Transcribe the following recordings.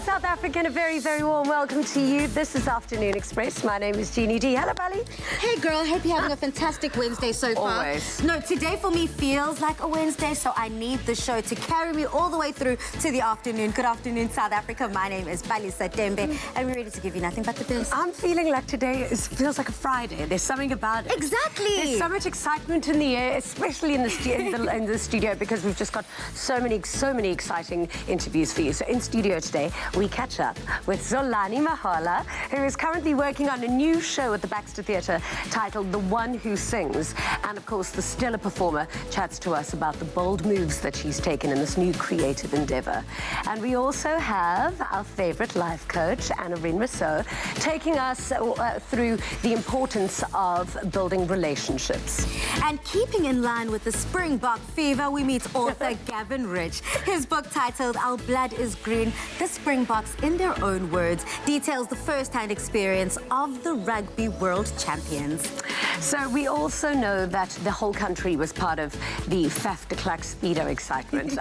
South African, a very, very warm welcome to you. This is Afternoon Express. My name is Jeannie D. Hello, Bally. Hey, girl. Hope you're having a fantastic Wednesday so far. Always. No, today for me feels like a Wednesday, so I need the show to carry me all the way through to the afternoon. Good afternoon, South Africa. My name is Bally Satembe, and we're ready to give you nothing but the best. I'm feeling like today feels like a Friday. There's something about it. Exactly. There's so much excitement in the air, especially in the, in the studio, because we've just got so many exciting interviews for you. So in studio today, we catch up with Zolani Mahala, who is currently working on a new show at the Baxter Theatre titled The One Who Sings. And of course, the stellar performer chats to us about the bold moves that she's taken in this new creative endeavor. And we also have our favorite life coach, Anna-Rin Rousseau, taking us through the importance of building relationships. And keeping in line with the Springbok fever, we meet author Gavin Rich. His book titled Our Blood is Green, The Springboks in Their Own Words, details the first-hand experience of the rugby world champions. So we also know that the whole country was part of the Faf de Klerk Speedo excitement.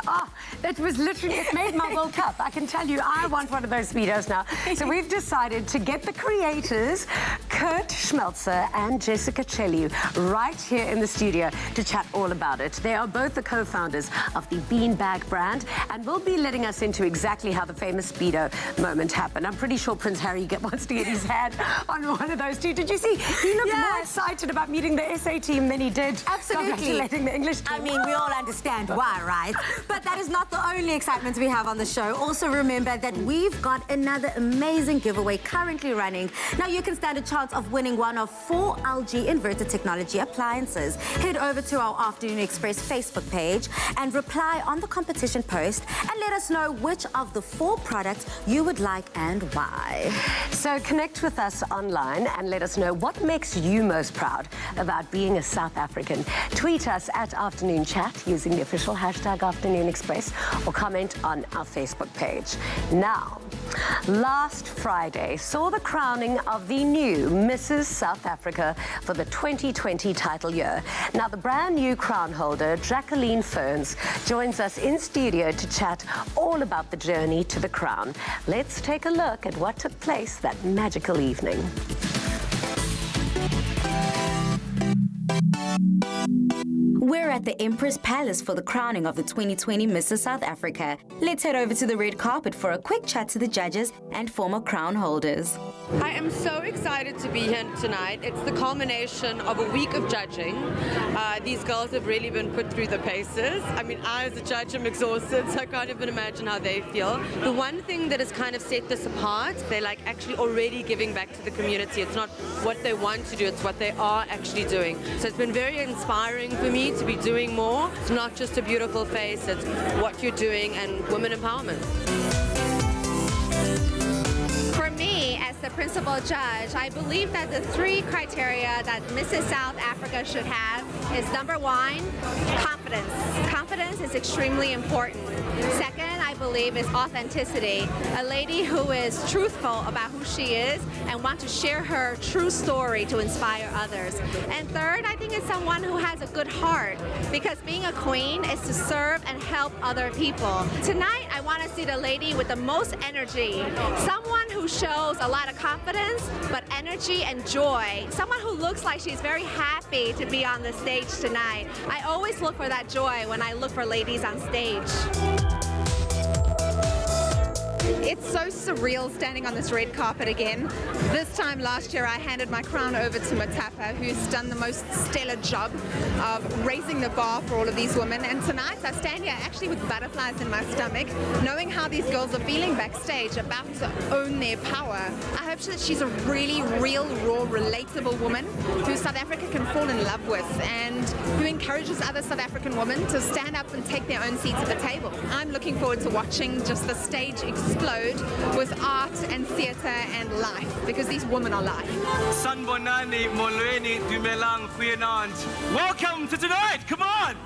That was literally, it made my World Cup. I can tell you, I want one of those Speedos now. So we've decided to get the creators, Kurt Schmelzer and Jessica Chelliu, right here in the studio to chat all about it. They are both the co-founders of the Beanbag brand and will be letting us into exactly how the famous Speedo moment happened. I'm pretty sure Prince Harry wants to get his hand on one of those too. Did you see? He looked more excited about meeting the SA team than he did congratulating the English team. I mean, we all understand why, right? But that is not the only excitement we have on the show. Also remember that we've got another amazing giveaway currently running. Now you can stand a chance of winning one of 4 LG Inverter Technology appliances. Head over to our Afternoon Express Facebook page and reply on the competition post and let us know which of the 4 products you would like and why. So connect with us online and let us know what makes you most proud about being a South African. Tweet us at Afternoon Chat using the official hashtag Afternoon Express or comment on our Facebook page. Now, last Friday saw the crowning of the new Mrs. South Africa for the 2020 title year. Now, the brand new crown holder, Jacqueline Ferns, joins us in studio to chat all about the journey to the crown. Let's take a look at what took place that magical evening. We're at the Empress Palace for the crowning of the 2020 Mrs. South Africa. Let's head over to the red carpet for a quick chat to the judges and former crown holders. I am so excited to be here tonight. It's the culmination of a week of judging. These girls have really been put through the paces. I mean, I as a judge am exhausted, so I can't even imagine how they feel. The one thing that has kind of set this apart, they're like actually already giving back to the community. It's not what they want to do, it's what they are actually doing. So it's been very inspiring for me to be doing more. It's not just a beautiful face, it's what you're doing and women empowerment. For me, as the principal judge, I believe that the 3 criteria that Mrs. South Africa should have is number 1, confidence. Confidence is extremely important. Second, I believe, is authenticity. A lady who is truthful about who she is and wants to share her true story to inspire others. And third, I think it's someone who has a good heart, because being a queen is to serve and help other people. Tonight, I want to see the lady with the most energy, someone who shows a lot of confidence, but energy and joy. Someone who looks like she's very happy to be on the stage tonight. I always look for that joy when I look for ladies on stage. It's so surreal standing on this red carpet again. This time last year I handed my crown over to Matapa, who's done the most stellar job of raising the bar for all of these women. And tonight I stand here actually with butterflies in my stomach, knowing how these girls are feeling backstage, about to own their power. I hope that she's a really real, raw, relatable woman who South Africa can fall in love with and who encourages other South African women to stand up and take their own seats at the table. I'm looking forward to watching just the stage explode with art and theatre and life, because these women are life. Sanbonani Molweni Dumelang Goeienaand. Welcome to tonight, come on!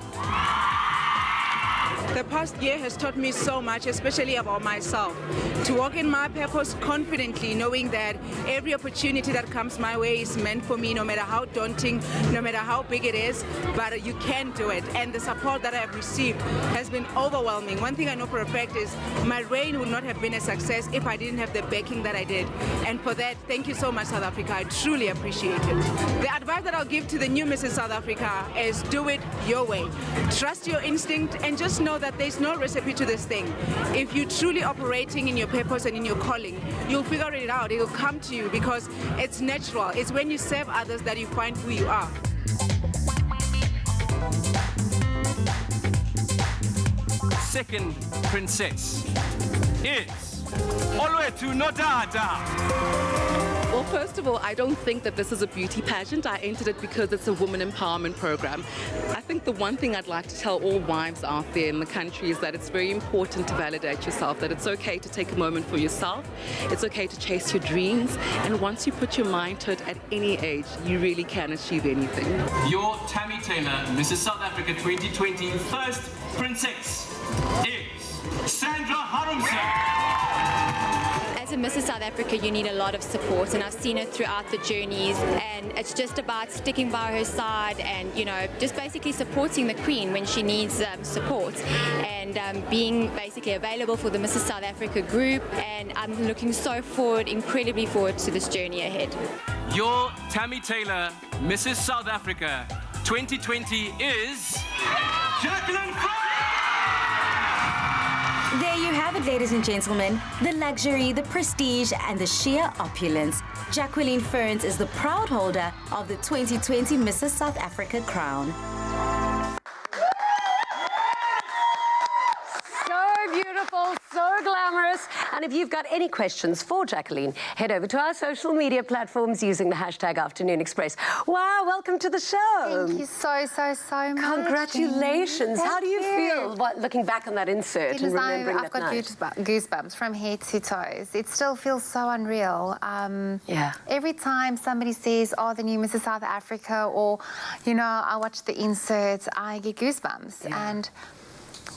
The past year has taught me so much, especially about myself. To walk in my purpose confidently, knowing that every opportunity that comes my way is meant for me, no matter how daunting, no matter how big it is, but you can do it. And the support that I have received has been overwhelming. One thing I know for a fact is my reign would not have been a success if I didn't have the backing that I did. And for that, thank you so much, South Africa. I truly appreciate it. The advice that I'll give to the new Mrs. South Africa is do it your way. Trust your instinct and just know that there's no recipe to this thing. If you're truly operating in your purpose and in your calling, you'll figure it out. It'll come to you because it's natural. It's when you serve others that you find who you are. Second princess is Olwethu Nodada. Well, first of all, I don't think that this is a beauty pageant. I entered it because it's a woman empowerment program. I think the one thing I'd like to tell all wives out there in the country is that it's very important to validate yourself, that it's okay to take a moment for yourself. It's okay to chase your dreams. And once you put your mind to it at any age, you really can achieve anything. Your Tammy Taylor, Mrs. South Africa 2020 first princess is Sandra Harumse. As a Mrs. South Africa, you need a lot of support, and I've seen it throughout the journeys, and it's just about sticking by her side and, you know, just basically supporting the Queen when she needs support, and being basically available for the Mrs. South Africa group, and I'm looking so forward, incredibly forward to this journey ahead. Your Tammy Taylor, Mrs. South Africa 2020 is Jacqueline Fry. There you have it, ladies and gentlemen. The luxury, the prestige, and the sheer opulence. Jacqueline Ferns is the proud holder of the 2020 Mrs. South Africa crown. So beautiful, so glamorous. And if you've got any questions for Jacqueline, head over to our social media platforms using the hashtag Afternoon Express. Wow, welcome to the show. Thank you so much. Congratulations. How do you feel looking back on that insert and remembering I've got goosebumps from head to toes. It still feels so unreal. Yeah. Every time somebody says, oh, the new Mrs. South Africa, or, you know, I watch the insert, I get goosebumps. Yeah. And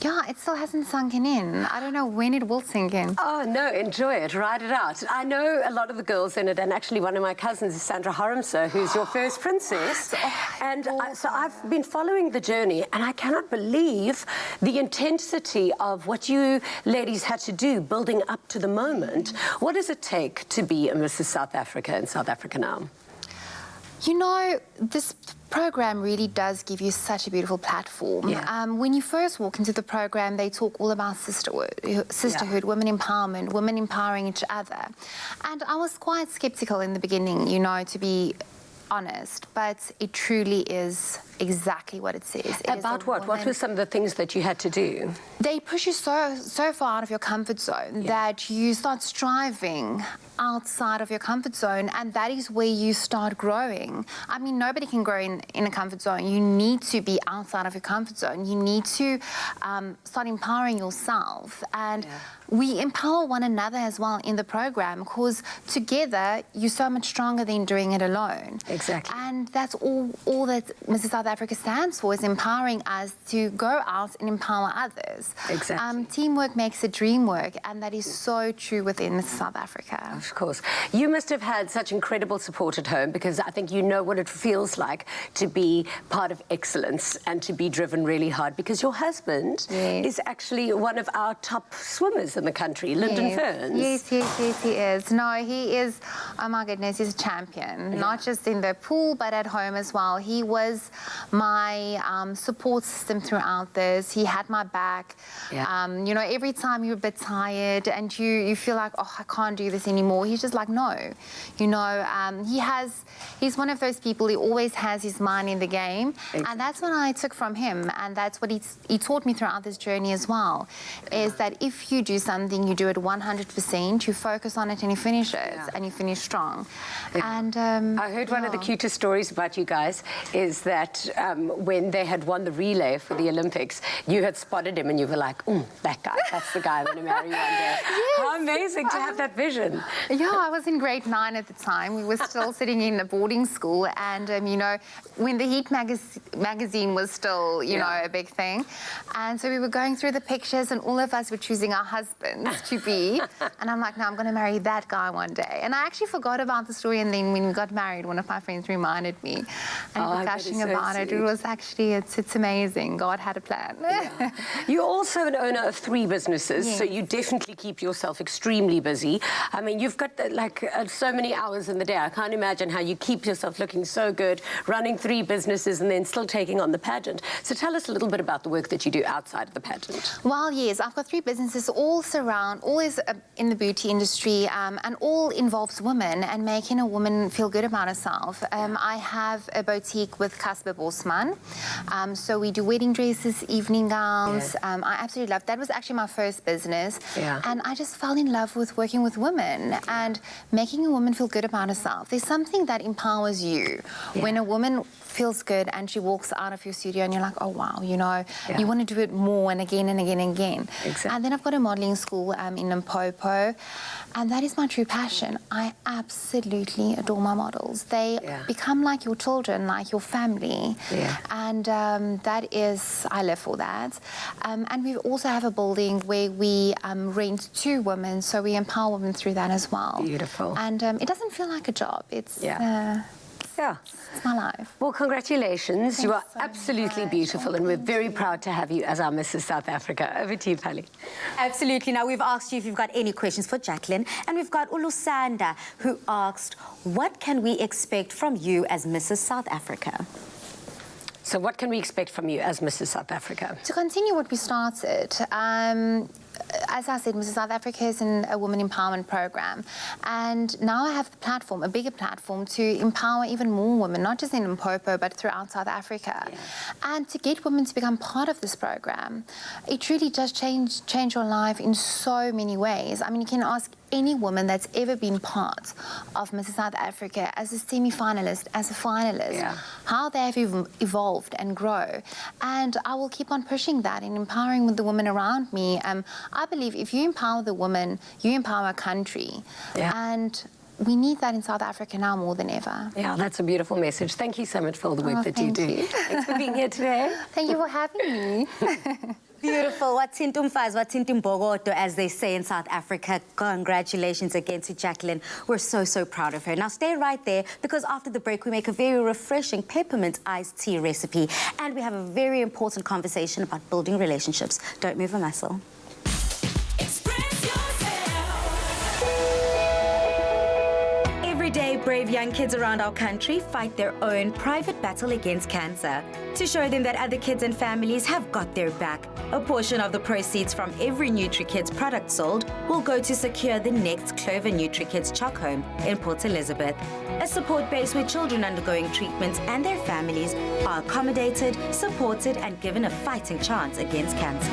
yeah, it still hasn't sunken in. I don't know when it will sink in. Oh, no, enjoy it, ride it out. I know a lot of the girls in it, and actually one of my cousins is Sandra Harumse, who's your first princess. And so I've been following the journey, and I cannot believe the intensity of what you ladies had to do building up to the moment. What does it take to be a Mrs. South Africa in South Africa now? You know, this program really does give you such a beautiful platform. Yeah. When you first walk into the program, they talk all about sisterhood, women empowerment, women empowering each other. And I was quite skeptical in the beginning, you know, to be honest, but it truly is exactly what it says. About what? What were some of the things that you had to do? They push you so far out of your comfort zone that you start striving outside of your comfort zone, and that is where you start growing. I mean, nobody can grow in a comfort zone. You need to be outside of your comfort zone. You need to start empowering yourself, and we empower one another as well in the program, because together you're so much stronger than doing it alone. Exactly. And that's all that Mrs. South Africa stands for, is empowering us to go out and empower others. Exactly. Teamwork makes the dream work, and that is so true within South Africa. Of course. You must have had such incredible support at home, because I think you know what it feels like to be part of excellence and to be driven really hard, because your husband is actually one of our top swimmers in the country, Lyndon Ferns. Yes, he is. No, he is, oh my goodness, he's a champion, not just in the pool, but at home as well. He was my support system throughout this. He had my back. You know, every time you're a bit tired and you feel like, oh, I can't do this anymore, he's just like, no. You know, he's one of those people, he always has his mind in the game. Exactly. And that's what I took from him, and that's what he taught me throughout this journey as well, is that if you do something, you do it 100%, you focus on it and you finish it, and you finish strong. And I heard one of the cutest stories about you guys is that when they had won the relay for the Olympics, you had spotted him and you were like, that guy, that's the guy I'm going to marry one day. How amazing to have that vision. Yeah, I was in grade 9 at the time. We were still sitting in a boarding school, and you know, when the Heat magazine was still, you know, a big thing, and so we were going through the pictures, and all of us were choosing our husbands to be, and I'm like, no, I'm going to marry that guy one day. And I actually forgot about the story, and then when we got married, one of my friends reminded me, and we were gushing about it. It was actually, it's amazing. God had a plan. Yeah. You're also an owner of 3 businesses, so you definitely keep yourself extremely busy. I mean, you've got so many hours in the day. I can't imagine how you keep yourself looking so good, running 3 businesses and then still taking on the pageant. So tell us a little bit about the work that you do outside of the pageant. Well, yes, I've got 3 businesses, all is in the beauty industry, and all involves women and making a woman feel good about herself. I have a boutique with Casper Bosman. So we do wedding dresses, evening gowns. I absolutely love that. Was actually my first business. And I just fell in love with working with women and making a woman feel good about herself. There's something that empowers you when a woman feels good and she walks out of your studio and you're like, oh wow, you know, you want to do it more and again and again and again. Exactly. And then I've got a modeling school in Limpopo, and that is my true passion. I absolutely adore my models. They become like your children, like your family. And that is, I live for that. And we also have a building where we rent to women, so we empower women through that as well. Beautiful. And it doesn't feel like a job. It's it's my life. Well, congratulations. Thanks you are so absolutely much. beautiful, and we're very proud to have you as our Mrs. South Africa. Over to you, Pali. Absolutely. Now, we've asked you if you've got any questions for Jacqueline, and we've got Ulusanda, who asked, what can we expect from you as Mrs. South Africa? So what can we expect from you as Mrs. South Africa? To continue what we started, as I said, Mrs. South Africa is in a women empowerment program, and now I have the platform, a bigger platform, to empower even more women, not just in Limpopo but throughout South Africa, and to get women to become part of this program. It really does change your life in so many ways. I mean, you can ask any woman that's ever been part of Mrs. South Africa as a semi-finalist, as a finalist, how they have evolved and grow. And I will keep on pushing that and empowering the women around me. I believe if you empower the woman, you empower a country. And we need that in South Africa now more than ever. Yeah, that's a beautiful message. Thank you so much for all the work that you do. Thanks for being here today. Thank you for having me. Beautiful. Watsintumbogoto, as they say in South Africa. Congratulations again to Jacqueline. We're so, so proud of her. Now, stay right there, because after the break, we make a very refreshing peppermint iced tea recipe, and we have a very important conversation about building relationships. Don't move a muscle. Every day, brave young kids around our country fight their own private battle against cancer. To show them that other kids and families have got their back, a portion of the proceeds from every NutriKids product sold will go to secure the next Clover NutriKids Choc Home in Port Elizabeth, a support base where children undergoing treatment and their families are accommodated, supported, and given a fighting chance against cancer.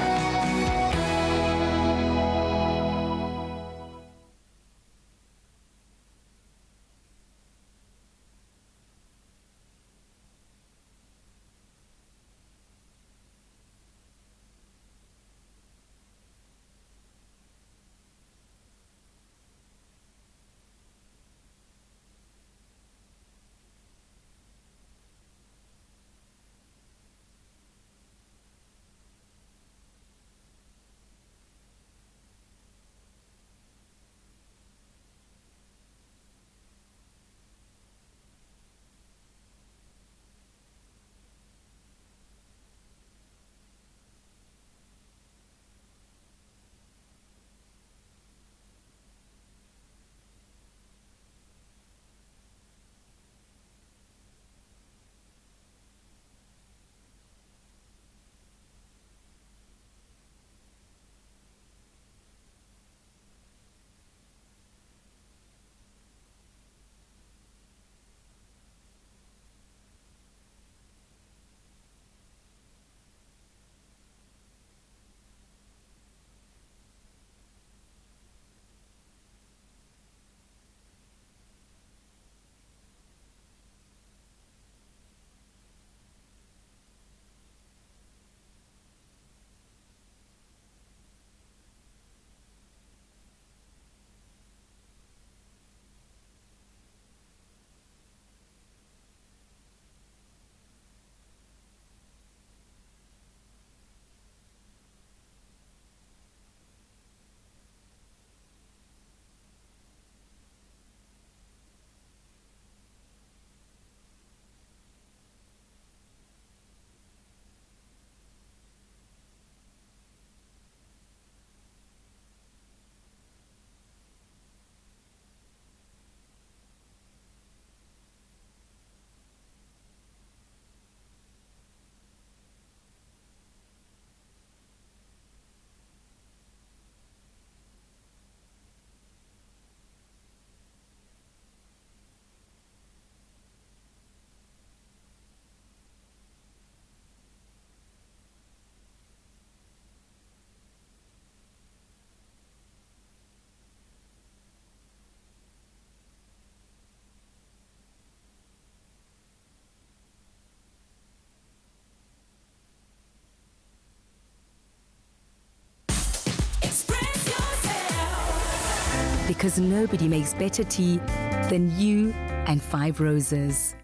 Because nobody makes better tea than you and Five Roses.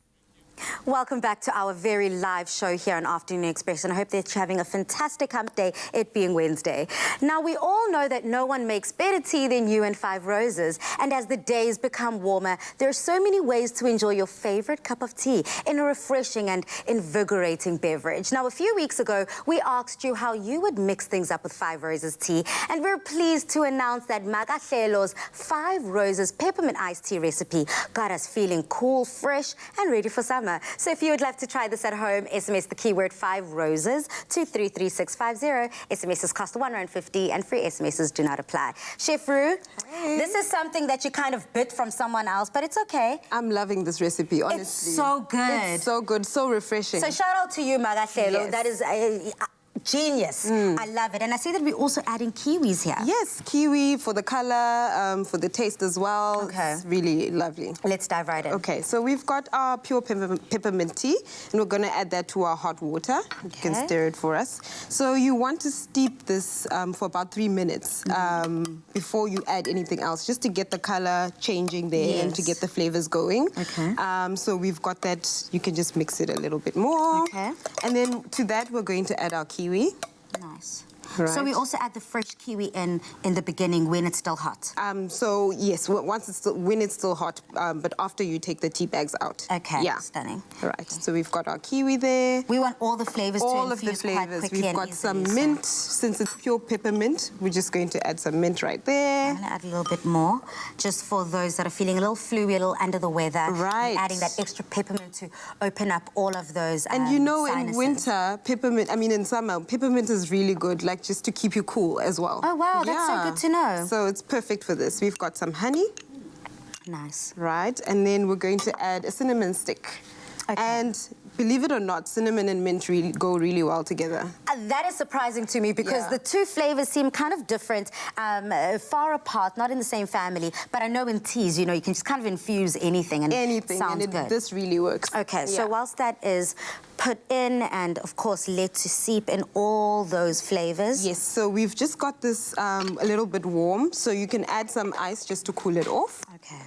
Welcome back to our very live show here on Afternoon Express, and I hope that you're having a fantastic hump day, it being Wednesday. Now, we all know that no one makes better tea than you and Five Roses, and as the days become warmer, there are so many ways to enjoy your favorite cup of tea in a refreshing and invigorating beverage. Now, a few weeks ago, we asked you how you would mix things up with Five Roses tea, and we're pleased to announce that Magahlelo's Five Roses peppermint iced tea recipe got us feeling cool, fresh, and ready for summer. So if you would like to try this at home, SMS the keyword 5 Roses to 33650. SMSs cost R1.50 and free SMSs do not apply. Chef Roo, this is something that you kind of bit from someone else, but it's okay. I'm loving this recipe, honestly. It's so good. It's so good, so refreshing. So shout out to you, Magahlelo. Yes. That is genius. I love it. And I see that we're also adding kiwis here. Yes, kiwi for the color, for the taste as well. Okay. It's really lovely. Let's dive right in. Okay, so we've got our pure peppermint tea, and we're going to add that to our hot water. You can stir it for us. So you want to steep this for about 3 minutes before you add anything else, just to get the color changing there and to get the flavors going. Okay. So we've got that. You can just mix it a little bit more. Okay. And then to that, we're going to add our kiwi. Nice. Right. So we also add the fresh kiwi in the beginning when it's still hot. So yes, when it's still hot, but after you take the tea bags out. Okay. Yeah. Stunning. All right. So we've got our kiwi there. We want all the flavors all to of the infuse quite flavors. quickly. We've got some mint. Since it's pure peppermint, we're just going to add some mint right there. I'm going to add a little bit more, just for those that are feeling a little fluey, a little under the weather. Right. Adding that extra peppermint to open up all of those And you know, sinuses. in winter, in summer, peppermint is really good, like just to keep you cool as well. Oh, wow, that's so good to know. So it's perfect for this. We've got some honey. Nice. Right, and then we're going to add a cinnamon stick. Okay. And believe it or not, cinnamon and mint go really well together. That is surprising to me because the two flavors seem kind of different, far apart, not in the same family. But I know in teas, you know, you can just kind of infuse anything and it sounds good. This really works. Okay, so whilst that is put in and, of course, let to seep in all those flavors. Yes, so we've just got this a little bit warm, so you can add some ice just to cool it off. Okay.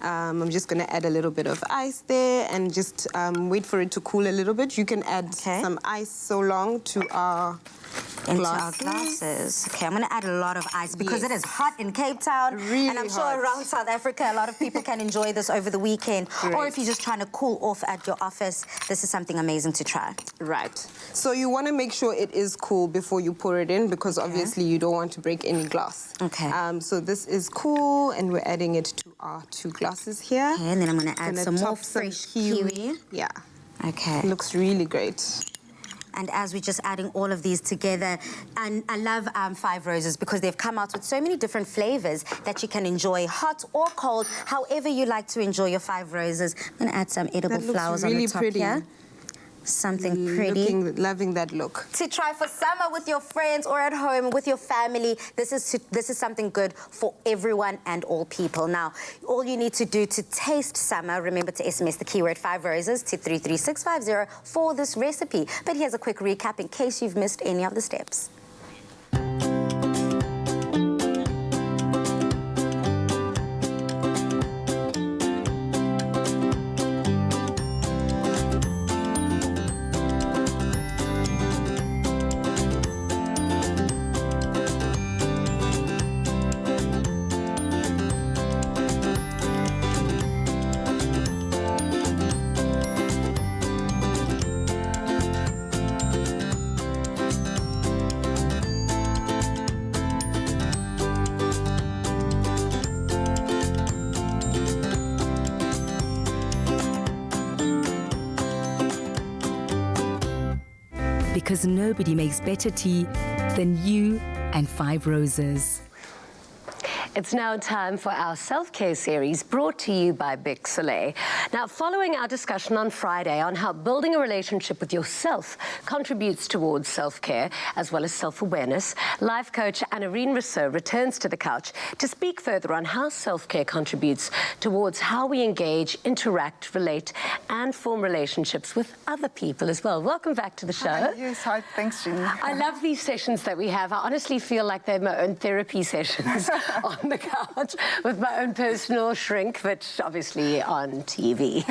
I'm just going to add a little bit of ice there and just wait for it to cool a little bit. You can add some ice so long to our glasses. Okay, I'm going to add a lot of ice because it is hot in Cape Town. Really and I'm sure hot. around South Africa, a lot of people can enjoy this over the weekend. Great. Or if you're just trying to cool off at your office, this is something amazing to try. Right. So you want to make sure it is cool before you pour it in because obviously you don't want to break any glass. Okay. So this is cool and we're adding it to our 2 glasses here. Okay, and then I'm going to add some more fresh kiwi. Yeah. Okay. It looks really great. And as we're just adding all of these together, and I love Five Roses because they've come out with so many different flavors that you can enjoy hot or cold, however you like to enjoy your Five Roses. I'm going to add some edible flowers really on the top pretty. here. Something pretty. Loving that look. To try for summer with your friends or at home with your family, this is something good for everyone and all people. Now, all you need to do to taste summer, remember to SMS the keyword 5 Roses to 33650 for this recipe. But here's a quick recap in case you've missed any of the steps. Because nobody makes better tea than you and Five Roses. It's now time for our self-care series brought to you by Bic Soleil. Now, following our discussion on Friday on how building a relationship with yourself contributes towards self-care as well as self-awareness, life coach Anarine Rousseau returns to the couch to speak further on how self-care contributes towards how we engage, interact, relate, and form relationships with other people as well. Welcome back to the show. Hi, yes, hi, thanks, Jean. I love these sessions that we have. I honestly feel like they're my own therapy sessions on on the couch with my own personal shrink, but obviously on TV.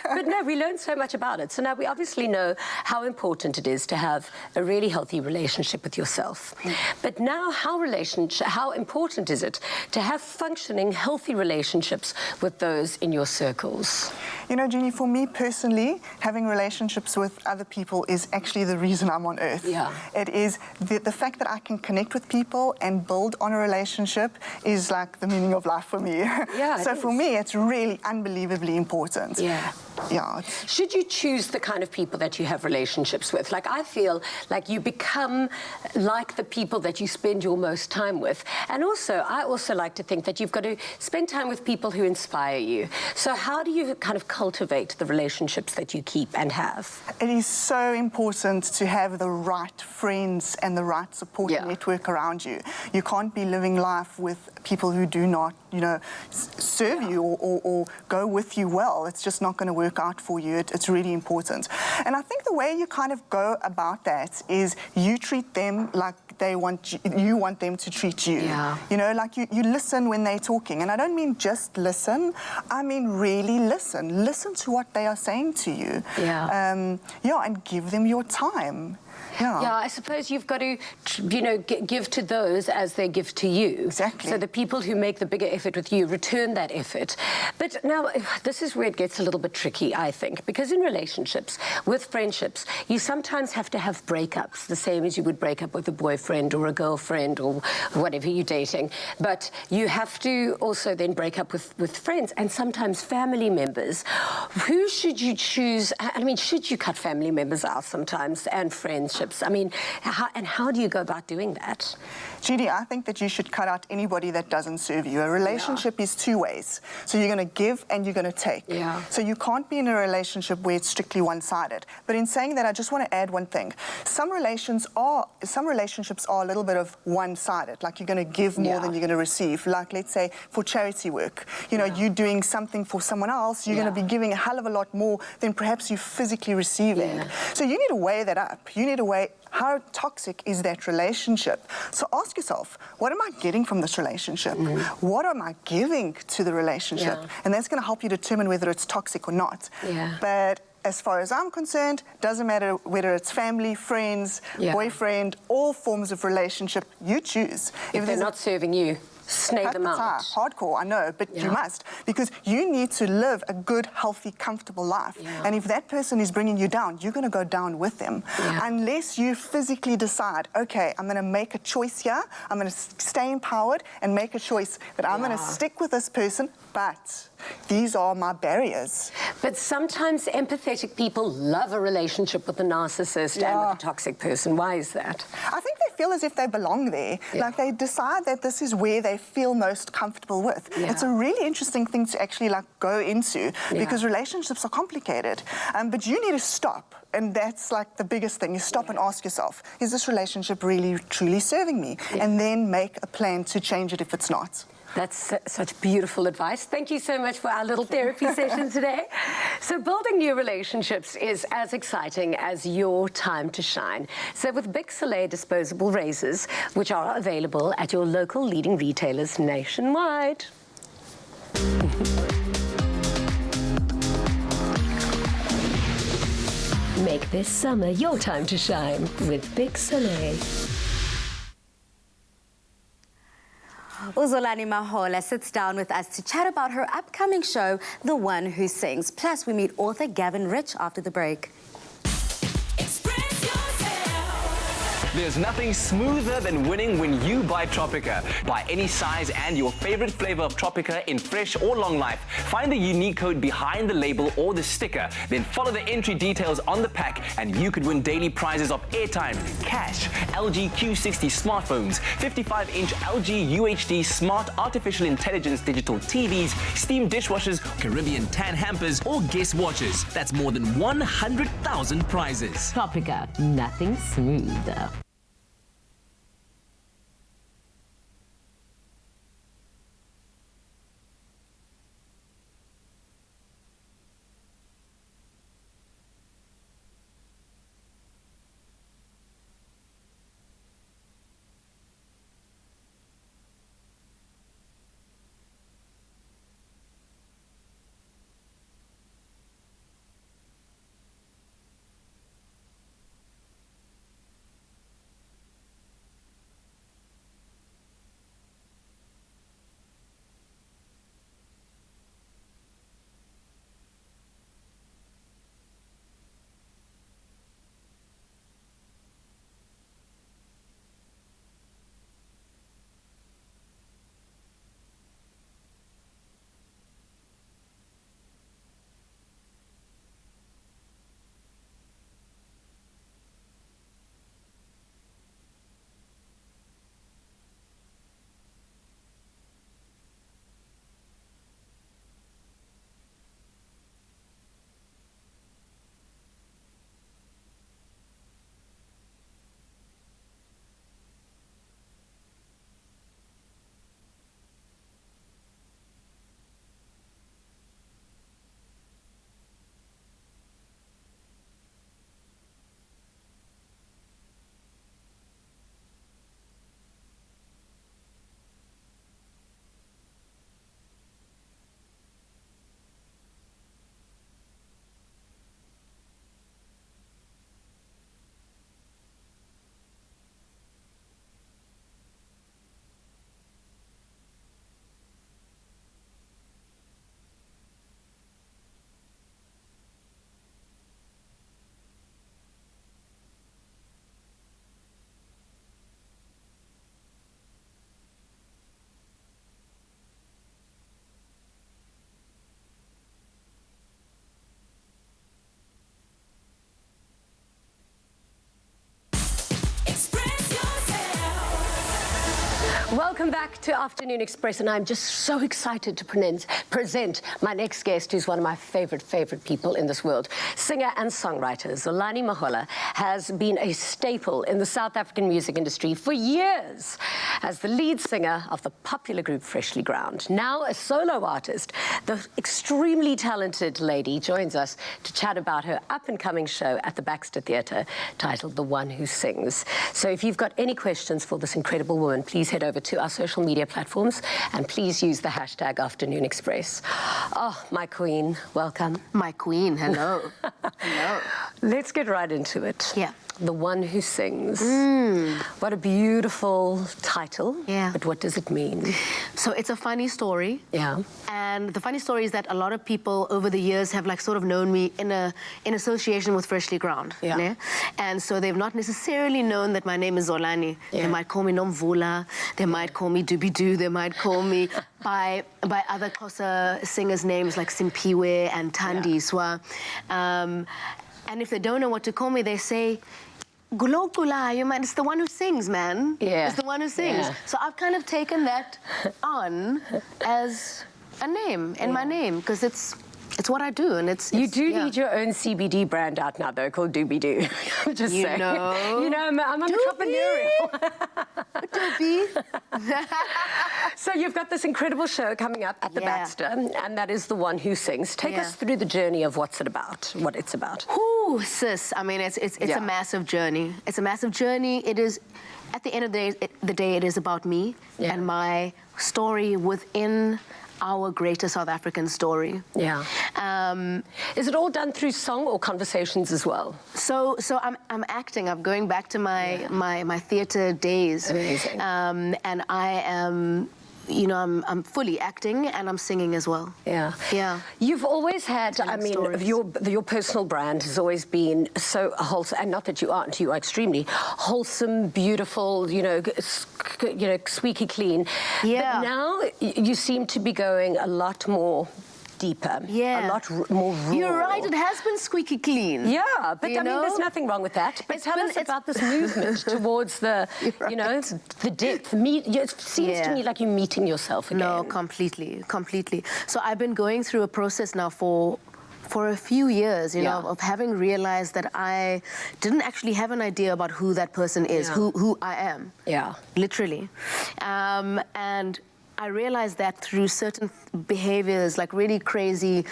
But no, we learned so much about it. So now we obviously know how important it is to have a really healthy relationship with yourself. But now how important is it to have functioning, healthy relationships with those in your circles? You know, Jeannie, for me personally, having relationships with other people is actually the reason I'm on earth. Yeah. It is the fact that I can connect with people and build on a relationship is like the meaning of life for me. Yeah, so for me, it's really unbelievably important. Yeah. Yeah. Should you choose the kind of people that you have relationships with? Like, I feel like you become like the people that you spend your most time with. And also, I also like to think that you've got to spend time with people who inspire you. So how do you kind of cultivate the relationships that you keep and have? It is so important to have the right friends and the right support network around you. You can't be living life with people who do not, you know, serve you or go with you well. It's just not going to work out for you. It's really important. And I think the way you kind of go about that is you treat them like you want them to treat you. Yeah. You know, like you listen when they're talking. And I don't mean just listen. I mean really listen. Listen to what they are saying to you. Yeah. And give them your time. Yeah, I suppose you've got to, you know, give to those as they give to you. Exactly. So the people who make the bigger effort with you return that effort. But now, this is where it gets a little bit tricky, I think, because in relationships, with friendships, you sometimes have to have breakups, the same as you would break up with a boyfriend or a girlfriend or whatever you're dating. But you have to also then break up with friends and sometimes family members. Who should you choose? I mean, should you cut family members out sometimes and friendships? I mean, how do you go about doing that? Judy, I think that you should cut out anybody that doesn't serve you. A relationship is two ways. So you're going to give and you're going to take. Yeah. So you can't be in a relationship where it's strictly one-sided. But in saying that, I just want to add one thing. Some relationships are a little bit of one-sided. Like you're going to give more than you're going to receive. Like, let's say, for charity work. You know, you're doing something for someone else, you're going to be giving a hell of a lot more than perhaps you're physically receiving. Yeah. So you need to weigh that up. You need to weigh how toxic is that relationship. So ask yourself, what am I getting from this relationship? What am I giving to the relationship? And that's going to help you determine whether it's toxic or not. But as far as I'm concerned, doesn't matter whether it's family, friends, boyfriend, all forms of relationship, you choose. If they're not serving you, snake them out. Hardcore, I know, but you must, because you need to live a good, healthy, comfortable life. And if that person is bringing you down, you're going to go down with them. Unless you physically decide, okay, I'm going to make a choice here, I'm going to stay empowered and make a choice that I'm going to stick with this person, but these are my barriers. But sometimes empathetic people love a relationship with a narcissist and with a toxic person. Why is that? I think they feel as if they belong there. Like they decide that this is where they feel most comfortable with. It's a really interesting thing to actually like go into because relationships are complicated. But you need to stop. And that's like the biggest thing. You stop and ask yourself, is this relationship really, truly serving me? And then make a plan to change it if it's not. That's such beautiful advice. Thank you so much for our little therapy session today. So building new relationships is as exciting as your time to shine. So with Bic Soleil disposable razors, which are available at your local leading retailers nationwide. Make this summer your time to shine with Bic Soleil. Uzolani Mahola sits down with us to chat about her upcoming show, The One Who Sings. Plus, we meet author Gavin Rich after the break. There's nothing smoother than winning when you buy Tropica. Buy any size and your favorite flavor of Tropica in fresh or long life. Find the unique code behind the label or the sticker. Then follow the entry details on the pack and you could win daily prizes of airtime, cash, LG Q60 smartphones, 55-inch LG UHD smart artificial intelligence digital TVs, steam dishwashers, Caribbean tan hampers, or guest watches. That's more than 100,000 prizes. Tropica, nothing smoother. Welcome back to Afternoon Express, and I'm just so excited to present my next guest, who's one of my favorite people in this world. Singer and songwriter Zolani Mahola has been a staple in the South African music industry for years as the lead singer of the popular group Freshly Ground. Now a solo artist, the extremely talented lady joins us to chat about her up-and-coming show at the Baxter Theatre titled The One Who Sings. So if you've got any questions for this incredible woman, please head over to our social media platforms and please use the hashtag Afternoon Express. Oh, my queen, welcome. My queen, hello. Hello. Let's get right into it. Yeah. The One Who Sings. What a beautiful title. Yeah. But what does it mean? So it's a funny story. Yeah. And the funny story is that a lot of people over the years have like sort of known me in association with Freshly Ground. Yeah. Né? And so they've not necessarily known that my name is Zolani. Yeah. They might call me Nomvula, they might call me Doobie-Doo, they might call me by other Xhosa singers' names like Simpiwe and Thandi Swa. And if they don't know what to call me, they say, Gulokula, you man, it's the one who sings, man. Yeah. It's the one who sings. Yeah. So I've kind of taken that on as a name in my name because it's what I do, and it's you do need your own CBD brand out now, though, called Doobie-Doo. I'm just saying. You know, I'm entrepreneurial. Doobie. So you've got this incredible show coming up at the Baxter, and that is The One Who Sings. Take us through the journey of what it's about. Ooh, sis. I mean, it's a massive journey. It's a massive journey. It is, at the end of the day, it is about me and my story within our greater South African story. Yeah. Is it all done through song or conversations as well? So I'm acting. I'm going back to my theatre days. Amazing. And I am, you know, I'm fully acting and I'm singing as well. Yeah. Yeah. You've always had, I mean, your personal brand has always been so wholesome, and not that you aren't, you are extremely wholesome, beautiful, you know, squeaky clean. Yeah. But now you seem to be going a lot more deeper, a lot more raw. You're right, it has been squeaky clean. Yeah, but I mean, there's nothing wrong with that. But tell us about this movement towards the, you know, the depth. It seems to me like you're meeting yourself again. No, completely. So I've been going through a process now for a few years, you know, of having realized that I didn't actually have an idea about who that person is, who I am. Yeah. Literally. And I realized that through certain behaviors, like really crazy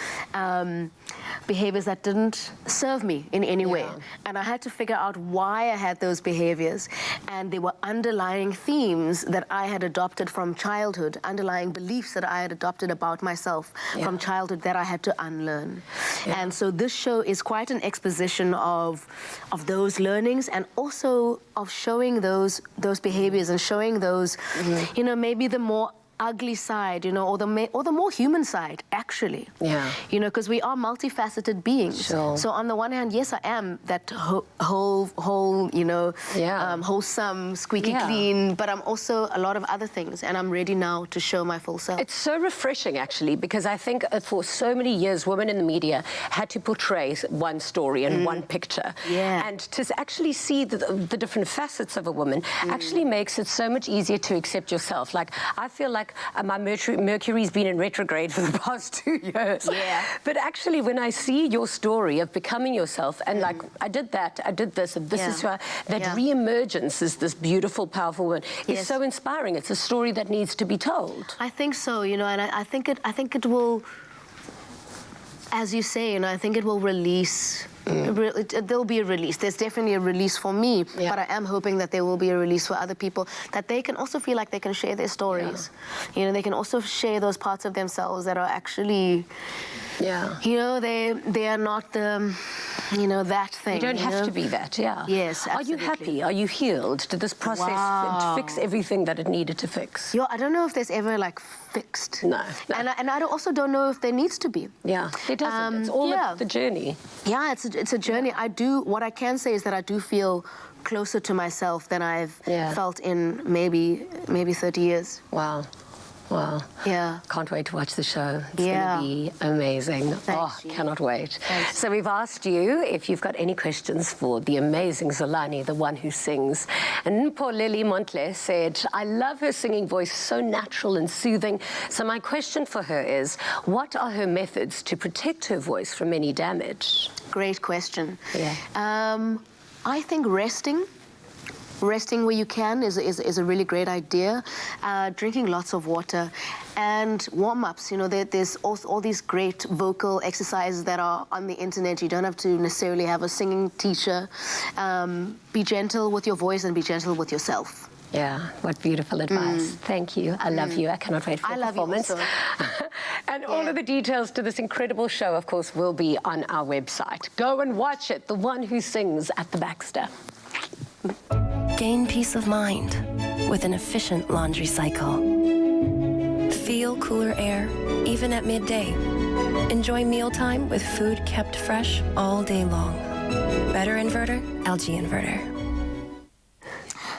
behaviors that didn't serve me in any way. And I had to figure out why I had those behaviors. And there were underlying themes that I had adopted from childhood, underlying beliefs that I had adopted about myself from childhood that I had to unlearn. And so this show is quite an exposition of those learnings and also of showing those behaviors and showing those, you know, maybe the more ugly side, you know, or the more human side, actually. Yeah. You know, because we are multifaceted beings. Sure. So on the one hand, yes, I am that whole, you know, wholesome, squeaky clean, but I'm also a lot of other things, and I'm ready now to show my full self. It's so refreshing, actually, because I think for so many years, women in the media had to portray one story and one picture. Yeah. And to actually see the different facets of a woman actually makes it so much easier to accept yourself. Like, I feel like my Mercury's been in retrograde for the past 2 years. Yeah. But actually, when I see your story of becoming yourself, and like, I did that, I did this, and this is who that re-emergence is this beautiful, powerful woman. It's so inspiring. It's a story that needs to be told. I think so, you know, and I think it will, as you say, you know, I think it will release. There'll be a release. There's definitely a release for me, but I am hoping that there will be a release for other people, that they can also feel like they can share their stories. You know, they can also share those parts of themselves that are actually, you know, they are not the, you know, that thing. You don't have to be that, Yes, absolutely. Are you happy? Are you healed? Did this process fix everything that it needed to fix? I don't know if there's ever, like, fixed. No. And I also don't know if there needs to be. Yeah, it doesn't. It's all the journey. Yeah, it's a journey. What I can say is that I do feel closer to myself than I've felt in maybe 30 years. Wow. Well, yeah. Can't wait to watch the show. It's Yeah. going to be amazing. Thanks, you. Cannot wait. Thanks. So we've asked you if you've got any questions for the amazing Zolani, the one who sings. And poor Lily Montle said, I love her singing voice, so natural and soothing. So my question for her is, what are her methods to protect her voice from any damage? Great question. Yeah. I think resting where you can is a really great idea. Drinking lots of water and warm-ups. You know, there's all these great vocal exercises that are on the internet. You don't have to necessarily have a singing teacher. Be gentle with your voice and be gentle with yourself. Yeah, what beautiful advice. Thank you. I love you. I cannot wait for the performance. I love you also. And all of the details to this incredible show, of course, will be on our website. Go and watch it. The one who sings at the Baxter. Gain peace of mind with an efficient laundry cycle. Feel cooler air, even at midday. Enjoy mealtime with food kept fresh all day long. Better inverter, LG Inverter.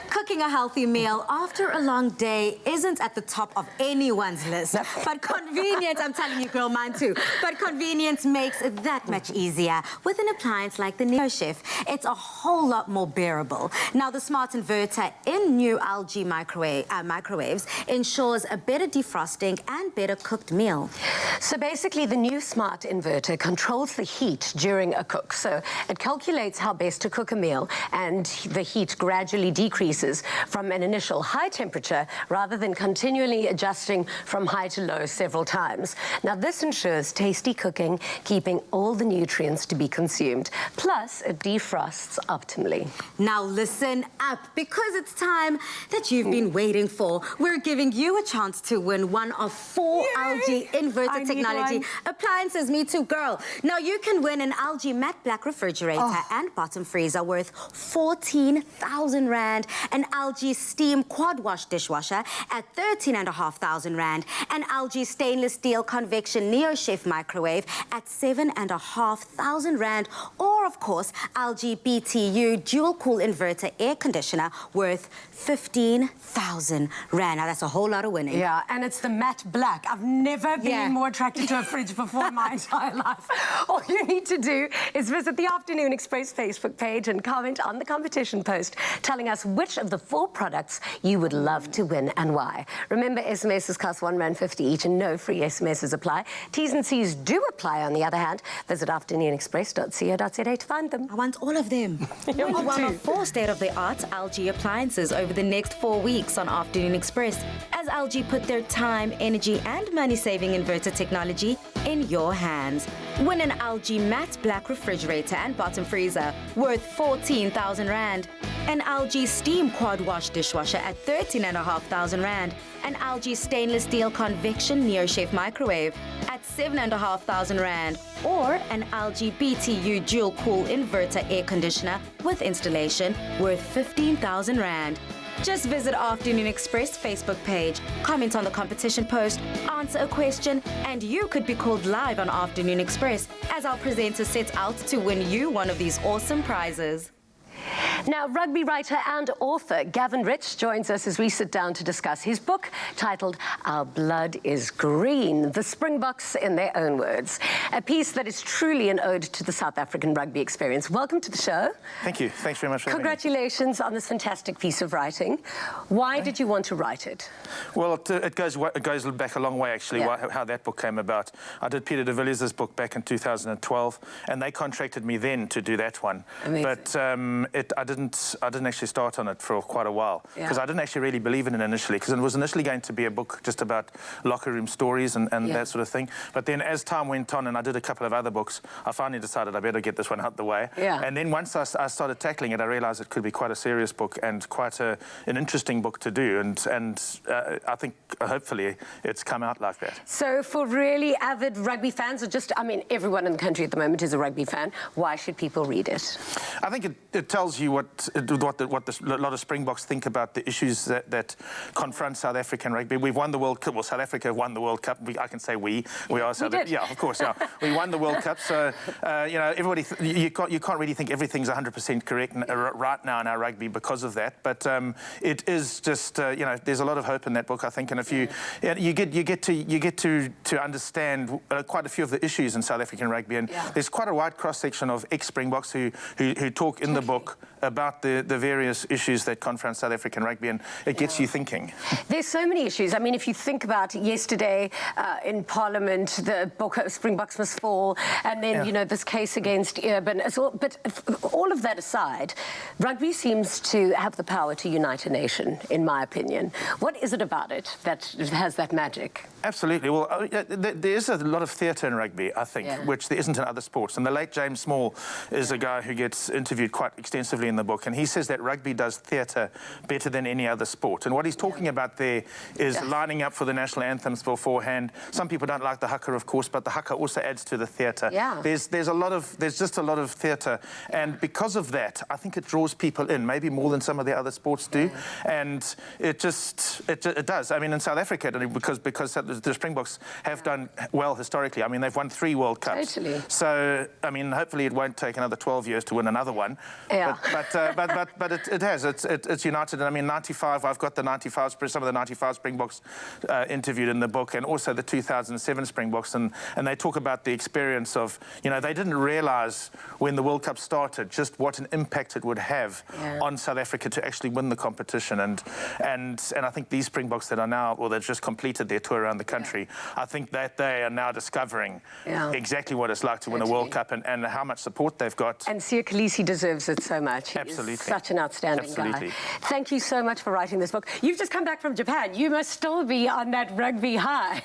Cooking a healthy meal after a long day isn't at the top of anyone's list. But convenience, I'm telling you, girl, mine too. But convenience makes it that much easier with an appliance like the NeoChef. It's a whole lot more bearable. Now, the smart inverter in new LG microwaves ensures a better defrosting and better cooked meal. So basically, the new smart inverter controls the heat during a cook. So it calculates how best to cook a meal, and the heat gradually decreases from an initial high temperature rather than continually adjusting from high to low several times. Now, this ensures tasty cooking, keeping all the nutrients to be consumed. Plus, it defrosts optimally. Now, listen up, because it's time that you've been waiting for. We're giving you a chance to win one of 4 LG inverter technology appliances. Me too, girl. Now, you can win an LG matte black refrigerator and bottom freezer worth 14,000 Rand, an LG Steam Quad Wash dishwasher at 13,500 Rand, an LG Stainless Steel Convection NeoChef microwave at 7,500 Rand, or, of course, LG BTU Dual Cool Inverter Air Conditioner worth 15,000 Rand. Now, that's a whole lot of winning. Yeah, and it's the matte black. I've never been more attracted to a fridge before in my entire life. All you need to do is visit the Afternoon Express Facebook page and comment on the competition post telling us which of the 4 products you would love to win and why. Remember, SMSs cost R1.50 each and no free SMSs apply. T's and C's do apply, on the other hand. Visit afternoonexpress.co.za to find them. I want all of them. Win one of 4 state-of-the-art LG appliances over the next 4 weeks on Afternoon Express, as LG put their time, energy and money-saving inverter technology in your hands. Win an LG matte black refrigerator and bottom freezer worth 14,000 Rand, an LG Steam Quad Wash dishwasher at 13,500 Rand, an LG Stainless Steel Convection NeoChef microwave at 7,500 Rand, or an LG BTU Dual Cool Inverter Air Conditioner with installation worth 15,000 Rand. Just visit Afternoon Express Facebook page, comment on the competition post, answer a question, and you could be called live on Afternoon Express as our presenter sets out to win you one of these awesome prizes. Now, rugby writer and author Gavin Rich joins us as we sit down to discuss his book titled Our Blood is Green, The Springboks in Their Own Words, a piece that is truly an ode to the South African rugby experience. Welcome to the show. Thank you. Thanks very much for having me. Congratulations on this fantastic piece of writing. Why did you want to write it? Well, it goes back a long way, actually, how that book came about. I did Peter de Villiers' book back in 2012, and they contracted me then to do that one. Amazing. But I didn't actually start on it for quite a while, because I didn't actually really believe in it initially, because it was initially going to be a book just about locker room stories and that sort of thing. But then as time went on and I did a couple of other books, I finally decided I better get this one out the way. And then once I started tackling it, I realized it could be quite a serious book and quite an interesting book to do. And I think hopefully it's come out like that. So for really avid rugby fans, or just, I mean, everyone in the country at the moment is a rugby fan, why should people read it? I think it tells you a lot of Springboks think about the issues that confront South African rugby. We've won the World Cup. Well, South Africa have won the World Cup. I can say we are South Africa. Yeah, of course. Yeah, we won the World Cup. So everybody, you can't really think everything's 100% correct right now in our rugby because of that. But it is just there's a lot of hope in that book, I think. And if you get to understand quite a few of the issues in South African rugby, and there's quite a wide cross section of ex-Springboks who talk in the book about the various issues that confront South African rugby, and it gets you thinking. There's so many issues. I mean, if you think about yesterday in Parliament, the Springboks must fall, and then, this case against Urban. But all of that aside, rugby seems to have the power to unite a nation, in my opinion. What is it about it that has that magic? Absolutely. Well, there is a lot of theatre in rugby, I think, which there isn't in other sports. And the late James Small is a guy who gets interviewed quite extensively in the book, and he says that rugby does theatre better than any other sport. And what he's talking about there is lining up for the national anthems beforehand. Some people don't like the haka, of course, but the haka also adds to the theatre. Yeah. There's just a lot of theatre, and because of that, I think it draws people in, maybe more than some of the other sports do. And it does. I mean, in South Africa, because the Springboks have done well historically. I mean, they've won 3 World Cups. Totally. So, I mean, hopefully it won't take another 12 years to win another one. Yeah. But it has. It's united. And I mean, 95. I've got some of the 95 Springboks interviewed in the book, and also the 2007 Springboks, and they talk about the experience of, they didn't realise when the World Cup started just what an impact it would have on South Africa to actually win the competition. And I think these Springboks that are now, well, they've just completed their tour around the country. I think that they are now discovering exactly what it's like to win a World Cup and how much support they've got. And Siya Kolisi deserves it so much. Absolutely. He's such an outstanding guy. Thank you so much for writing this book. You've just come back from Japan. You must still be on that rugby high.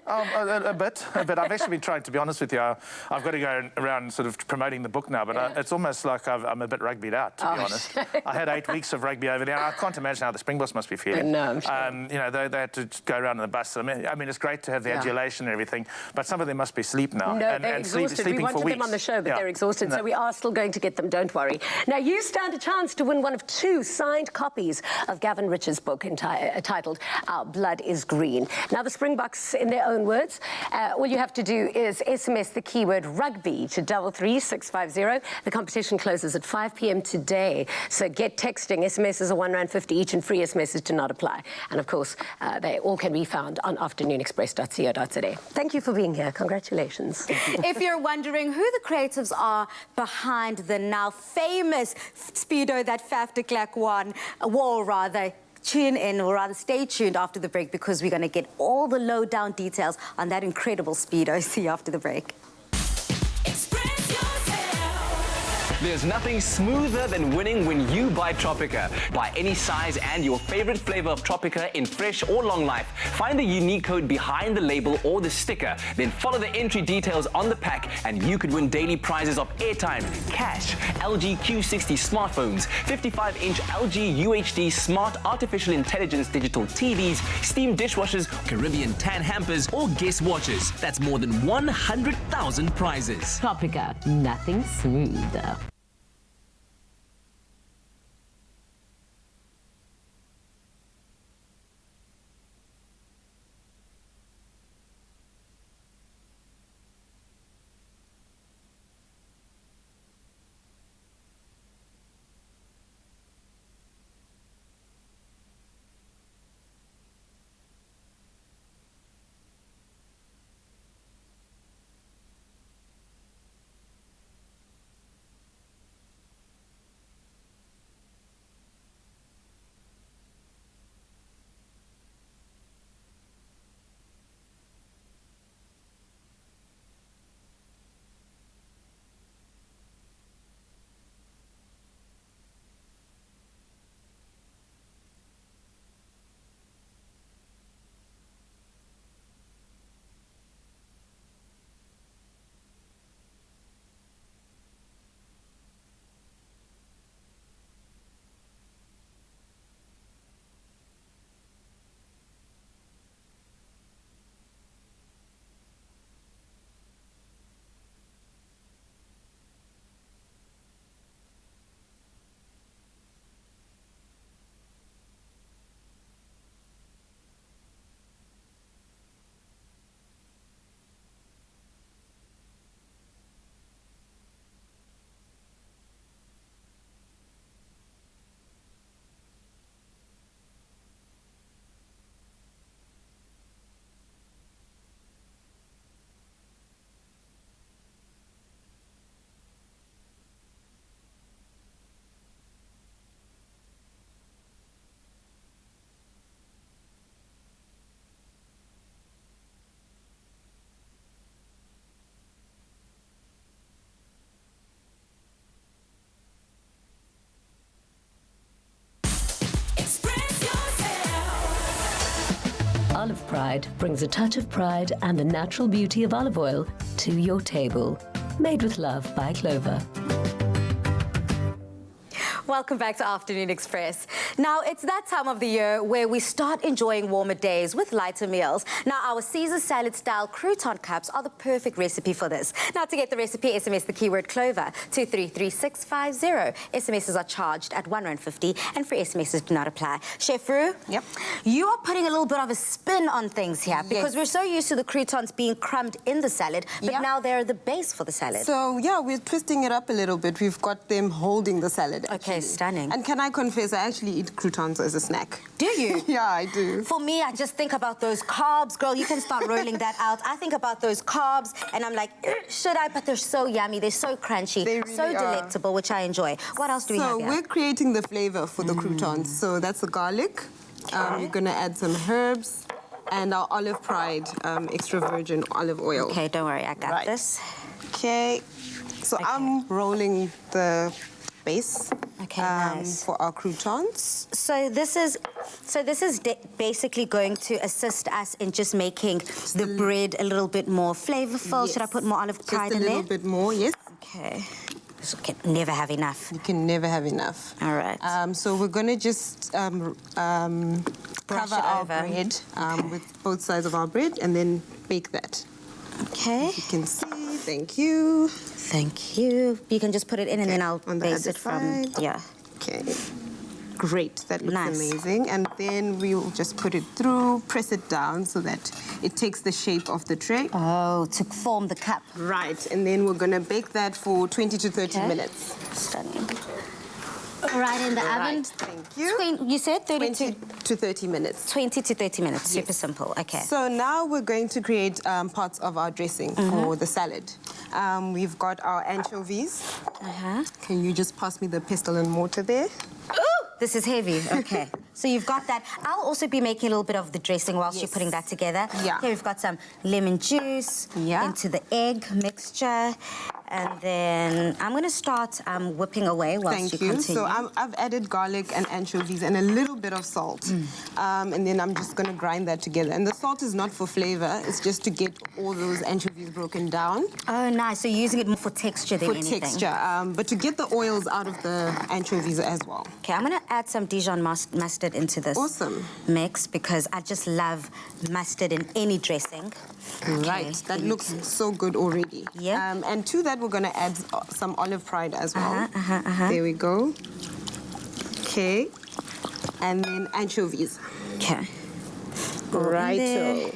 A bit. But I've actually been trying, to be honest with you, I've got to go around sort of promoting the book now, but it's almost like I'm a bit rugbyed out, to be honest. I had 8 weeks of rugby over there. I can't imagine how the Springboks must be feeling. No, I'm sure. They had to go around on the bus. I mean, it's great to have the adulation and everything, but some of them must be asleep now. No, they're exhausted. We wanted them on the show, but they're exhausted, so we are still going to get them, don't worry. Now, you stand a chance to win one of 2 signed copies of Gavin Rich's book entitled Our Blood is Green. Now, the Springboks, in their own words, all you have to do is SMS the keyword rugby to 33650. The competition closes at 5 p.m. today, so get texting. SMSs are R1.50 each, and free SMSs do not apply. And, of course, they all can be found on afternoonexpress.co.za. Thank you for being here. Congratulations. If you're wondering who the creatives are behind the now famous Speedo that Faf de Klerk wore, rather, tune in, or rather stay tuned after the break, because we're going to get all the low-down details on that incredible Speedo. See you after the break. There's nothing smoother than winning when you buy Tropica. Buy any size and your favorite flavor of Tropica in fresh or long life. Find the unique code behind the label or the sticker. Then follow the entry details on the pack and you could win daily prizes of airtime, cash, LG Q60 smartphones, 55-inch LG UHD smart artificial intelligence digital TVs, steam dishwashers, Caribbean tan hampers, or guest watches. That's more than 100,000 prizes. Tropica, nothing smoother. Olive Pride brings a touch of pride and the natural beauty of olive oil to your table. Made with love by Clover. Welcome back to Afternoon Express. Now, it's that time of the year where we start enjoying warmer days with lighter meals. Now, our Caesar salad-style crouton cups are the perfect recipe for this. Now, to get the recipe, SMS the keyword Clover to 33650. SMSs are charged at R1.50 and free SMSs do not apply. Chef Roo? Yep. You are putting a little bit of a spin on things here because we're so used to the croutons being crumbed in the salad, but now they're the base for the salad. So, yeah, we're twisting it up a little bit. We've got them holding the salad, actually. Okay, stunning. And can I confess, I actually eat croutons as a snack. Do you? Yeah, I do. For me, I just think about those carbs. Girl, you can start rolling that out. I think about those carbs, and I'm like, should I? But they're so yummy. They're so crunchy. They really so delectable, which I enjoy. What else do we have So here? we're creating the flavor for the croutons. So that's the garlic. You're going to add some herbs and our Olive Pride extra virgin olive oil. Okay, don't worry. I got this. Okay. So I'm rolling the base nice. for our croutons. So this is basically going to assist us in just making the bread a little bit more flavorful. Yes. Should I put more Olive Pride Just in a there? little bit more, yes. Okay. This can never have enough. You can never have enough. All right. So we're going to just cover our over. bread with both sides of our bread and then bake that. Okay. You can see. Thank you. Thank you. You can just put it in and then I'll base it from... Yeah. Okay. Great. That looks amazing. And then we'll just put it through, press it down so that it takes the shape of the tray. Oh, to form the cup. Right. And then we're going to bake that for 20 to 30 minutes. Stunning. Right in the oven. Thank you. You said 20 to 30 minutes. 20 to 30 minutes. Super simple. Okay. So now we're going to create parts of our dressing for the salad. We've got our anchovies. Can you just pass me the pestle and mortar there? This is heavy. Okay. So you've got that. I'll also be making a little bit of the dressing whilst you're putting that together. Yeah. Here we've got some lemon juice into the egg mixture. And then I'm going to start whipping away whilst you continue. So I've added garlic and anchovies and a little bit of salt. And then I'm just going to grind that together. And the salt is not for flavor. It's just to get all those anchovies broken down. Oh, nice. So you're using it more for texture than anything. For texture. But to get the oils out of the anchovies as well. Okay, I'm going to add some Dijon mustard into this mix because I just love mustard in any dressing. Right. That looks so good already. Yeah. And to that, we're going to add some Olive Pride as well. There we go. Okay. And then anchovies. Okay. Righto.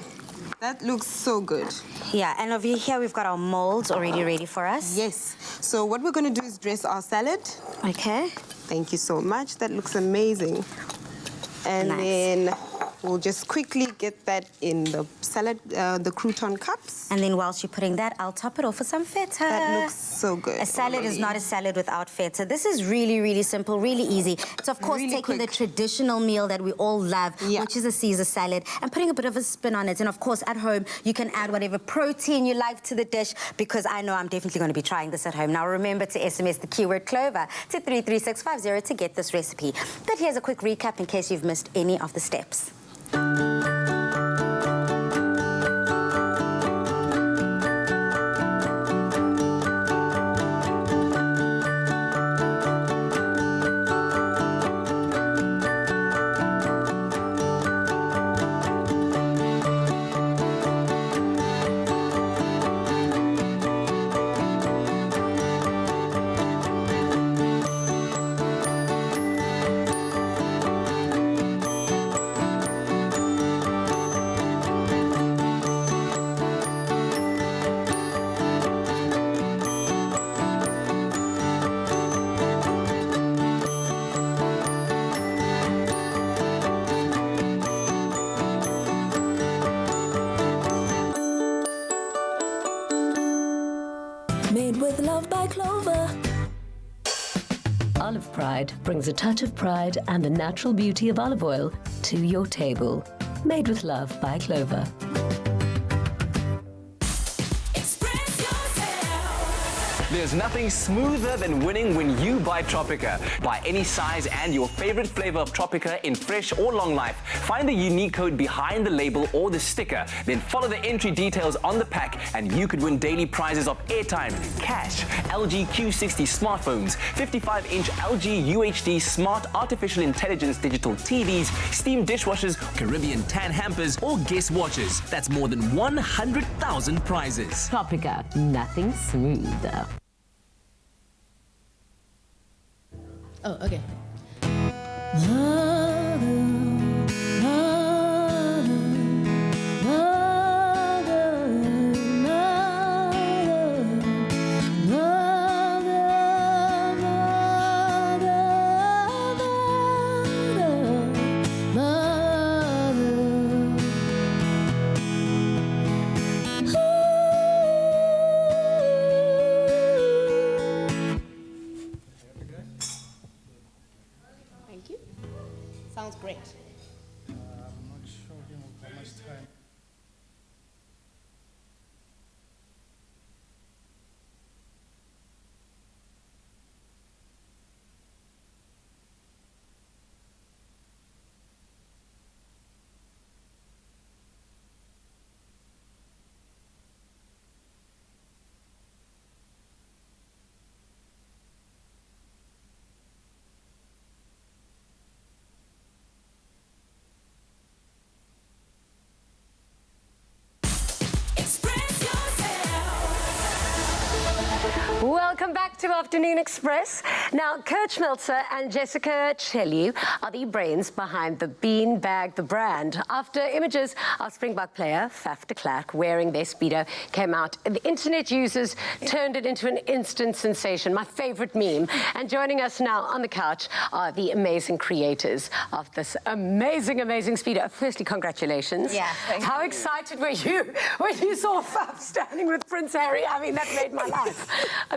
That looks so good. Yeah, and over here we've got our molds already ready for us. Yes. So what we're going to do is dress our salad. Okay. Thank you so much. That looks amazing. And then we'll just quickly get that in the salad, the crouton cups. And then whilst you're putting that, I'll top it off with some feta. That looks so good. A salad is not a salad without feta. This is really, really simple, really easy. It's, of course, Really taking quick. the traditional meal that we all love, which is a Caesar salad, and putting a bit of a spin on it. And, of course, at home, you can add whatever protein you like to the dish, because I know I'm definitely going to be trying this at home. Now, remember to SMS the keyword Clover to 33650 to get this recipe. But here's a quick recap in case you've missed any of the steps. Made with love by Clover. Olive Pride brings a touch of pride and the natural beauty of olive oil to your table. Made with love by Clover. There's nothing smoother than winning when you buy Tropica. Buy any size and your favorite flavor of Tropica in fresh or long life. Find the unique code behind the label or the sticker. Then follow the entry details on the pack and you could win daily prizes of airtime, cash, LG Q60 smartphones, 55-inch LG UHD smart artificial intelligence digital TVs, steam dishwashers, Caribbean tan hampers, or guest watches. That's more than 100,000 prizes. Tropica, nothing smoother. Oh, okay. Thank you. Sounds great. I'm not sure how much time. Welcome back to Afternoon Express. Now, Kurt Schmelzer and Jessica Chelu are the brains behind the Beanbag, the brand. After images of Springbok player Faf de Klerk wearing their Speedo came out, the internet users turned it into an instant sensation, my favorite meme. And joining us now on the couch are the amazing creators of this amazing Speedo. Firstly, congratulations. Yeah, thank How you. excited were you when you saw Faf standing with Prince Harry? I mean, that made my life.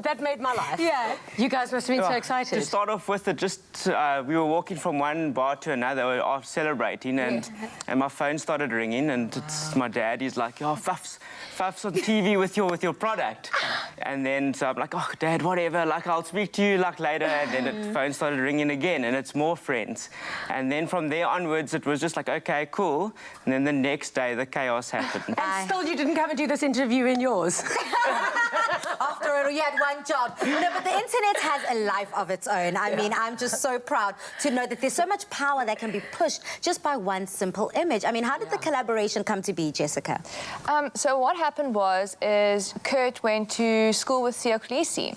That made my life. Yeah. You guys must have been so excited. To start off with, we were walking from one bar to another, we were celebrating, and my phone started ringing, and it's my dad. He's like, "Oh, Faf's on TV with your product," and then so I'm like, "Oh, Dad, whatever. Like, I'll speak to you like later." And then the phone started ringing again, and it's more friends. And then from there onwards, it was just like, okay, cool. And then the next day, the chaos happened. And still, you didn't come and do this interview in yours. After all, you had one job. No, but the internet has a life of its own. I mean, I'm just so proud to know that there's so much power that can be pushed just by one simple image. I mean, how did the collaboration come to be, Jessica? So what happened is Kurt went to school with Theo Khaleesi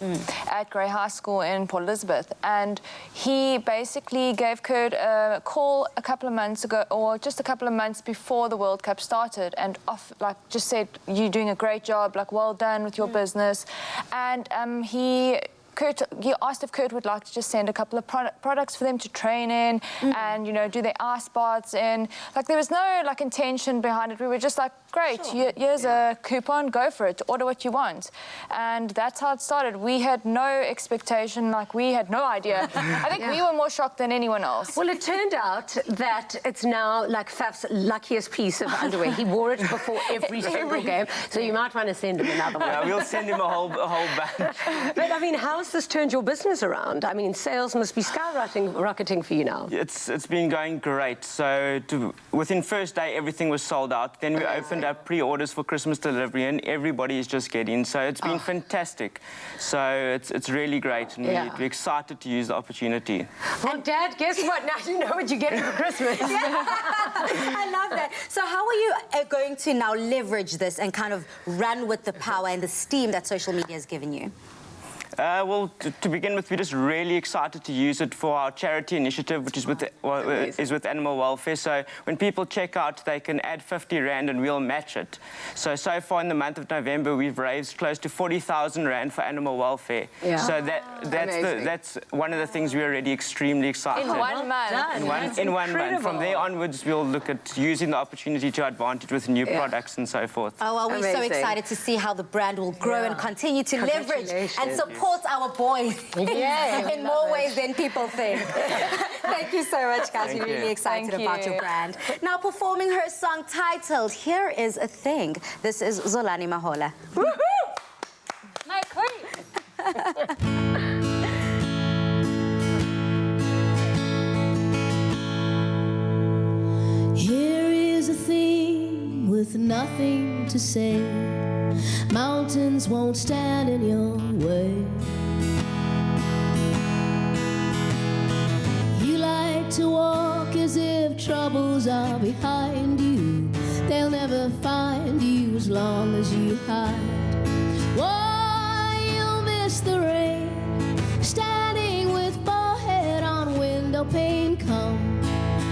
at Grey High School in Port Elizabeth, and he basically gave Kurt a call a couple of months ago, or just a couple of months before the World Cup started, and just said, "You're doing a great job, like, well done with your business." And he asked if Kurt would like to just send a couple of products for them to train in and, you know, do their ice baths in. Like, there was no, like, intention behind it. We were just like, great, here's a coupon, go for it, order what you want. And that's how it started. We had no expectation, like, we had no idea. I think we were more shocked than anyone else. Well, it turned out that it's now, like, Faf's luckiest piece of underwear. He wore it before every single game, so you might want to send him another one. Yeah, we'll send him a whole bunch. But, I mean, how's this turned your business around? I mean, sales must be rocketing for you now. It's been going great. So within first day, everything was sold out. Then we opened up pre-orders for Christmas delivery, and everybody is just getting. So it's been fantastic. So it's really great, and we're excited to use the opportunity. Well, Dad, guess what? Now you know what you're getting for Christmas. I love that. So how are you going to now leverage this and kind of run with the power and the steam that social media has given you? Well, to begin with, we're just really excited to use it for our charity initiative, which is with animal welfare. So when people check out, they can add 50 Rand and we'll match it. So far in the month of November, we've raised close to 40,000 Rand for animal welfare. Yeah. So that's one of the things we're already extremely excited In 1 month. In 1 month. From there onwards, we'll look at using the opportunity to advantage with new products and so forth. Oh, well, we're so excited to see how the brand will grow and continue to leverage and support our boys in more ways than people think. Thank you so much, guys. We're really excited about your brand. Now, performing her song titled Here Is a Thing, this is Zolani Mahola. My queen! Here is a thing with nothing to say. Mountains won't stand in your way. You like to walk as if troubles are behind you. They'll never find you as long as you hide. Why, you'll miss the rain, standing with forehead on window pane. Come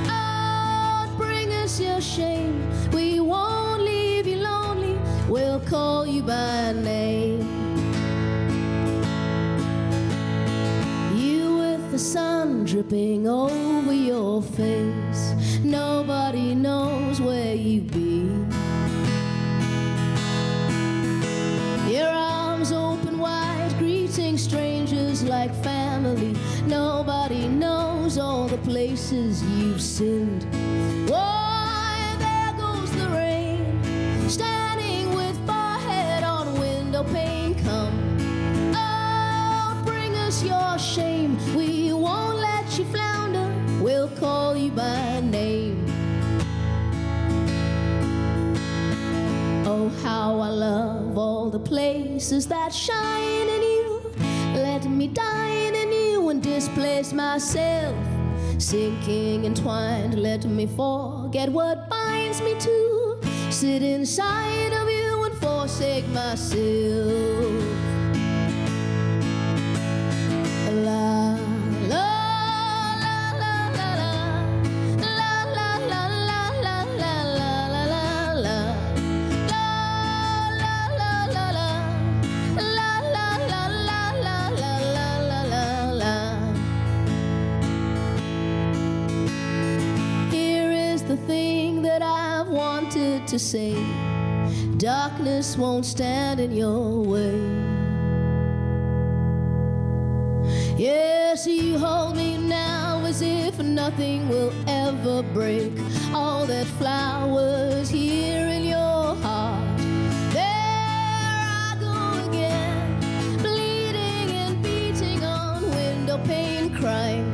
out, bring us your shame. We won't leave you lonely, we'll call you by name. You with the sun dripping over your face, nobody knows where you've been. Your arms open wide, greeting strangers like family. Nobody knows all the places you've sinned. Why, there goes the rain, standing with forehead on window pane. Come out, bring us your shame. We won't let you flounder, we'll call you by name. Oh, how I love all the places that shine in you. Let me dine in you and displace myself. Sinking entwined, let me forget what binds me to. Sit inside of you and forsake myself. La, la, la, la, la, la, la, la, la, la, la, la, la, la. Here is the thing that I've wanted to say. Darkness won't stand in your way. Yes, you hold me now as if nothing will ever break. All that flowers here in your heart. There I go again, bleeding and beating on window pane, crying.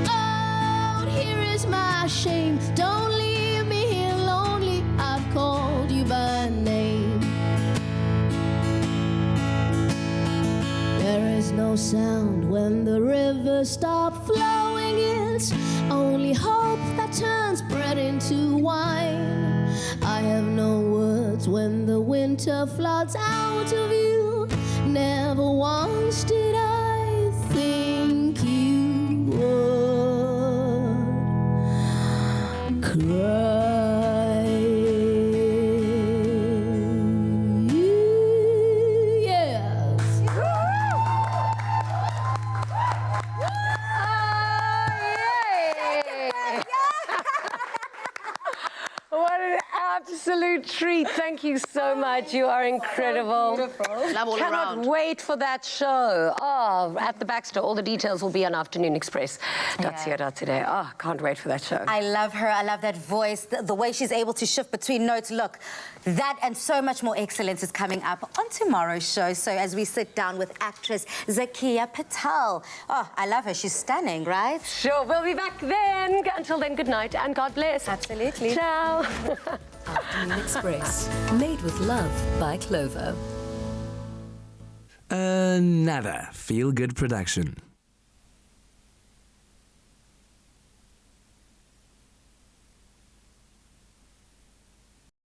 Oh, here is my shame. Don't leave me here lonely. I've called you by name. There is no sound when the rivers stop flowing. It's only hope that turns bread into wine. I have no words when the winter floods out of you. Never once did I think you would cry. Yes. What an absolute treat. Thank you so much. You are incredible. Beautiful. Love all Cannot around. wait for that show. Oh, at the Baxter. All the details will be on afternoonexpress.co.za. Oh, can't wait for that show. I love her. I love that voice, the way she's able to shift between notes. Look, that and so much more excellence is coming up on tomorrow's show. So as we sit down with actress Zakia Patel. Oh, I love her. She's stunning, right? Sure. We'll be back then. Until then, good night and God bless. Absolutely. Ciao. Afternoon Express, made with love by Clover. Another feel-good production.